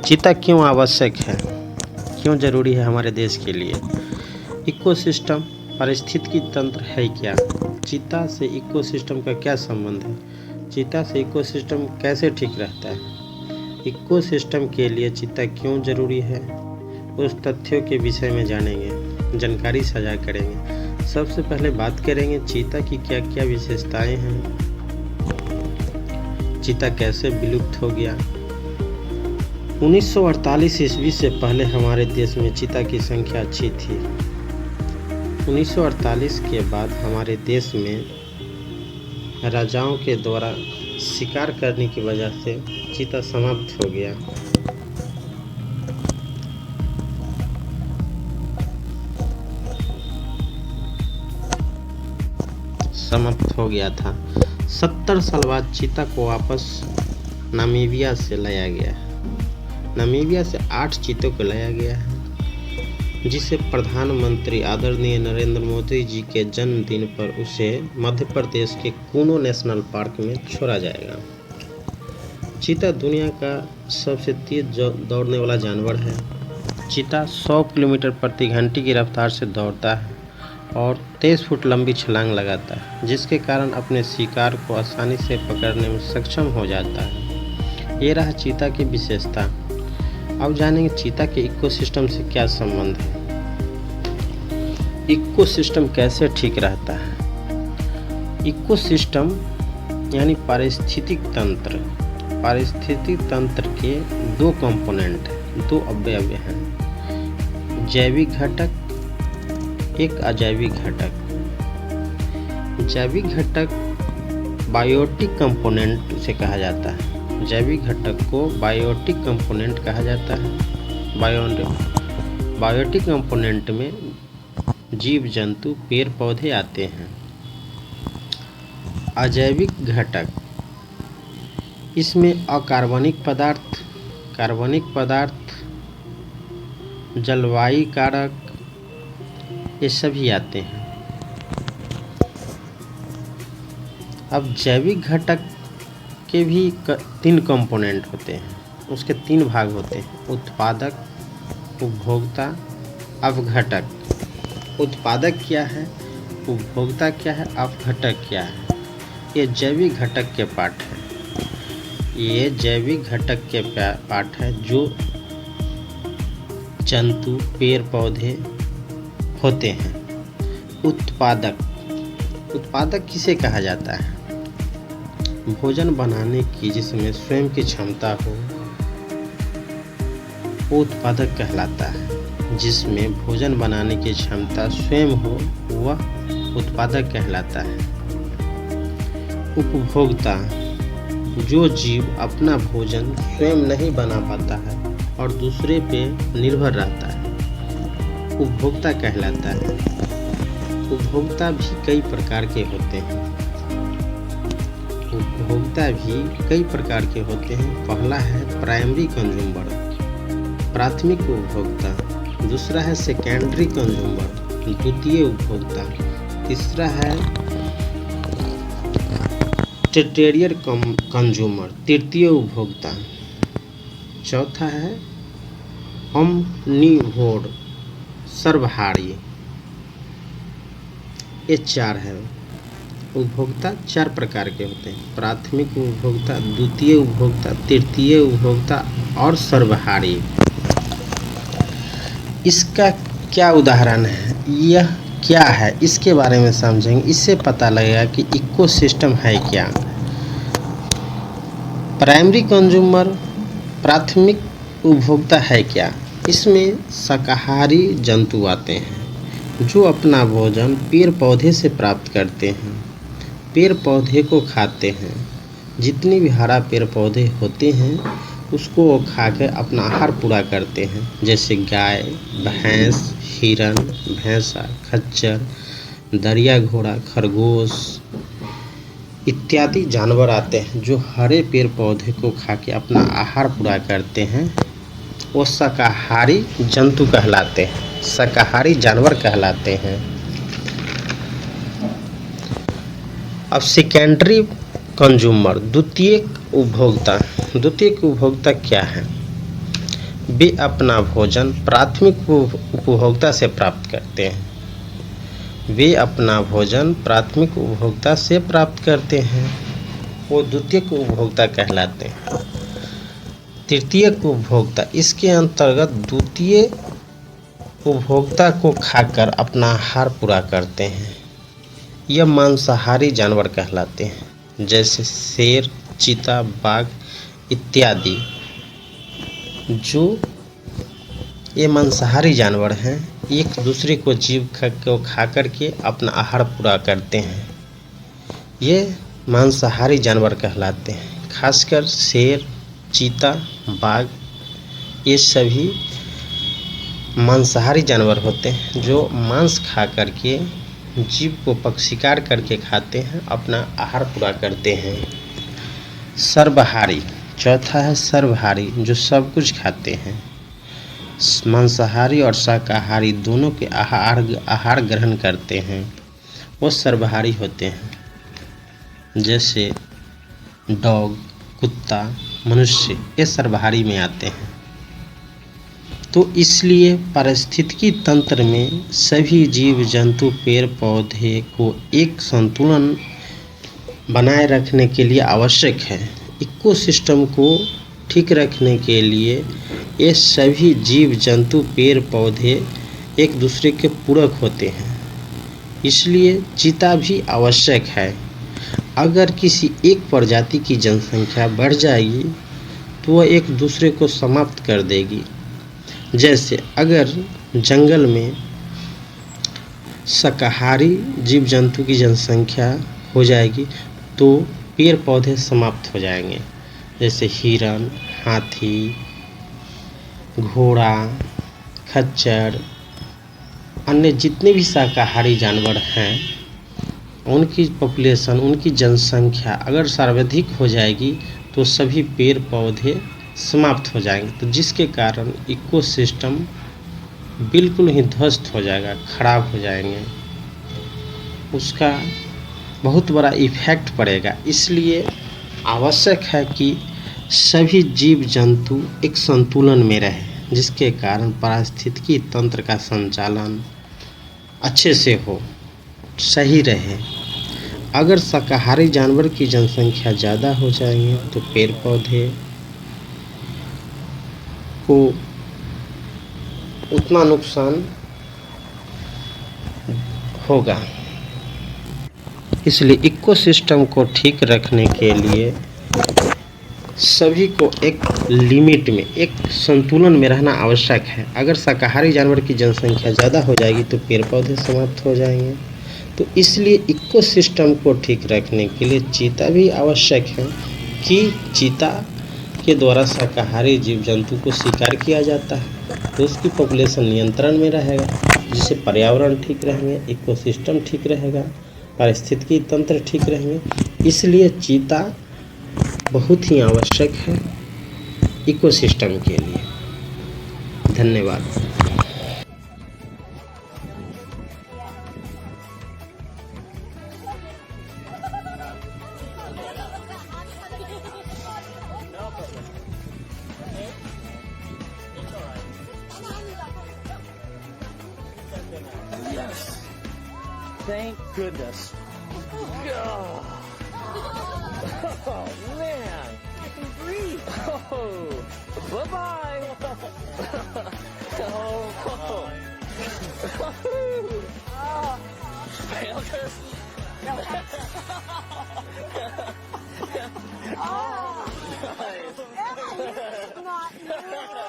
चीता क्यों आवश्यक है, क्यों ज़रूरी है हमारे देश के लिए। इकोसिस्टम पारिस्थितिकी तंत्र है क्या, चीता से इकोसिस्टम का क्या संबंध है, चीता से इकोसिस्टम कैसे ठीक रहता है, इकोसिस्टम के लिए चीता क्यों ज़रूरी है, उस तथ्यों के विषय में जानेंगे, जानकारी साझा करेंगे। सबसे पहले बात करेंगे चीता की क्या क्या विशेषताएं हैं, चीता कैसे विलुप्त हो गया। 1948 ईस्वी से पहले हमारे देश में चीता की संख्या अच्छी थी। 1948 के बाद हमारे देश में राजाओं के द्वारा शिकार करने की वजह से चीता समाप्त हो गया। था 70 साल बाद चीता को वापस नामीबिया से लाया गया है। नामीबिया से 8 चीतों को लाया गया है, जिसे प्रधानमंत्री आदरणीय नरेंद्र मोदी जी के जन्मदिन पर उसे मध्य प्रदेश के कूनो नेशनल पार्क में छोड़ा जाएगा। चीता दुनिया का सबसे तेज दौड़ने वाला जानवर है। चीता 100 किलोमीटर प्रति घंटे की रफ्तार से दौड़ता है और 23 फुट लंबी छलांग लगाता है, जिसके कारण अपने शिकार को आसानी से पकड़ने में सक्षम हो जाता है। ये रहा चीता की विशेषता। अब जानेंगे चीता के इकोसिस्टम से क्या संबंध है, इकोसिस्टम कैसे ठीक रहता है। इकोसिस्टम यानी पारिस्थितिक तंत्र। पारिस्थितिक तंत्र के 2 कंपोनेंट हैं, 2 अवयव हैं, जैविक घटक, एक अजैविक घटक। जैविक घटक बायोटिक कंपोनेंट उसे कहा जाता है। जैविक घटक को बायोटिक कंपोनेंट कहा जाता है। बायोटिक कंपोनेंट में जीव जंतु पेड़ पौधे आते हैं। अजैविक घटक, इसमें अकार्बनिक पदार्थ, कार्बनिक पदार्थ, जलवायु कारक, ये सभी आते हैं। अब जैविक घटक के भी 3 कंपोनेंट होते हैं, उसके 3 भाग होते हैं, उत्पादक, उपभोक्ता, अवघटक। उत्पादक क्या है, उपभोक्ता क्या है, अवघटक क्या है, ये जैविक घटक के पार्ट है। ये जैविक घटक के पार्ट है जो जंतु पेड़ पौधे होते हैं। उत्पादक, उत्पादक किसे कहा जाता है, भोजन बनाने की जिसमें स्वयं की क्षमता हो वो उत्पादक कहलाता है। जिसमें भोजन बनाने की क्षमता स्वयं हो वह उत्पादक कहलाता है। उपभोक्ता, जो जीव अपना भोजन स्वयं नहीं बना पाता है और दूसरे पे निर्भर रहता है, उपभोक्ता कहलाता है। उपभोक्ता भी कई प्रकार के होते हैं। उपभोक्ता भी कई प्रकार के होते हैं। पहला है प्राइमरी कंज्यूमर, प्राथमिक उपभोक्ता। दूसरा है सेकेंडरी कंज्यूमर, द्वितीय उपभोक्ता। तीसरा है टर्टियरी कंज्यूमर, तृतीय उपभोक्ता। चौथा है ओमनिवोर, सर्वहारी। ये 4 है। उपभोक्ता 4 प्रकार के होते हैं, प्राथमिक उपभोक्ता, द्वितीय उपभोक्ता, तृतीय उपभोक्ता और सर्वहारी। इसका क्या उदाहरण है, यह क्या है, इसके बारे में समझेंगे। इससे पता लगेगा कि इकोसिस्टम है क्या। प्राइमरी कंज्यूमर, प्राथमिक उपभोक्ता है क्या। इसमें शाकाहारी जंतु आते हैं जो अपना भोजन पेड़ पौधे से प्राप्त करते हैं, पेड़ पौधे को खाते हैं। जितनी भी हरा पेड़ पौधे होते हैं उसको वो खा के अपना आहार पूरा करते हैं। जैसे गाय, भैंस, हिरन, भैंसा, खच्चर, दरिया घोड़ा, खरगोश इत्यादि जानवर आते हैं जो हरे पेड़ पौधे को खा के अपना आहार पूरा करते हैं। वो शाकाहारी जंतु कहलाते हैं, शाकाहारी जानवर कहलाते हैं। अब सेकेंडरी कंज्यूमर, द्वितीयक उपभोक्ता। द्वितीयक उपभोक्ता क्या है, वे अपना भोजन प्राथमिक उपभोक्ता से प्राप्त करते हैं। वे अपना भोजन प्राथमिक उपभोक्ता से प्राप्त करते हैं, वो द्वितीयक उपभोक्ता कहलाते हैं। तृतीयक उपभोक्ता, इसके अंतर्गत द्वितीय उपभोक्ता को खाकर अपना आहार पूरा करते हैं। यह मांसाहारी जानवर कहलाते हैं, जैसे शेर, चीता, बाघ इत्यादि। जो ये मांसाहारी जानवर हैं, एक दूसरे को जीव को खा करके अपना आहार पूरा करते हैं। ये मांसाहारी जानवर कहलाते हैं। खासकर शेर, चीता, बाघ ये सभी मांसाहारी जानवर होते हैं, जो मांस खा करके जीव को शिकार करके खाते हैं, अपना आहार पूरा करते हैं। सर्वहारी, चौथा है सर्वहारी, जो सब कुछ खाते हैं। मांसाहारी और शाकाहारी दोनों के आहार ग्रहण करते हैं, वो सर्वहारी होते हैं। जैसे डॉग, कुत्ता, मनुष्य ये सर्वहारी में आते हैं। तो इसलिए पारिस्थितिकी तंत्र में सभी जीव जंतु, पेड़ पौधे को एक संतुलन बनाए रखने के लिए आवश्यक है। इकोसिस्टम को ठीक रखने के लिए ये सभी जीव जंतु, पेड़ पौधे एक दूसरे के पूरक होते हैं, इसलिए चीता भी आवश्यक है। अगर किसी एक प्रजाति की जनसंख्या बढ़ जाएगी तो वह एक दूसरे को समाप्त कर देगी। जैसे अगर जंगल में शाकाहारी जीव जंतु की जनसंख्या हो जाएगी तो पेड़ पौधे समाप्त हो जाएंगे, जैसे हिरन, हाथी, घोड़ा, खच्चर, अन्य जितने भी शाकाहारी जानवर हैं, उनकी पॉपुलेशन, उनकी जनसंख्या अगर सर्वाधिक हो जाएगी तो सभी पेड़ पौधे समाप्त हो जाएंगे, तो जिसके कारण इकोसिस्टम बिल्कुल ही ध्वस्त हो जाएगा, खराब हो जाएंगे, उसका बहुत बड़ा इफेक्ट पड़ेगा। इसलिए आवश्यक है कि सभी जीव जंतु एक संतुलन में रहे, जिसके कारण पारिस्थितिकी तंत्र का संचालन अच्छे से हो, सही रहे। अगर शाकाहारी जानवर की जनसंख्या ज़्यादा हो जाएंगे तो पेड़ पौधे को उतना नुकसान होगा। इसलिए इकोसिस्टम को ठीक रखने के लिए सभी को एक लिमिट में, एक संतुलन में रहना आवश्यक है। अगर शाकाहारी जानवर की जनसंख्या ज़्यादा हो जाएगी तो पेड़ पौधे समाप्त हो जाएंगे। तो इसलिए इकोसिस्टम को ठीक रखने के लिए चीता भी आवश्यक है कि चीता के द्वारा शाकाहारी जीव जंतु को शिकार किया जाता है, तो उसकी पॉपुलेशन नियंत्रण में रहेगा, जिससे पर्यावरण ठीक रहेंगे, इकोसिस्टम ठीक रहेगा, पारिस्थितिकी तंत्र ठीक रहेंगे। इसलिए चीता बहुत ही आवश्यक है इकोसिस्टम के लिए। धन्यवाद। Yes. Thank goodness. Oh, man. I can breathe. Oh, bye-bye. Oh. Failure. Oh. Nice. Emma, you did not know.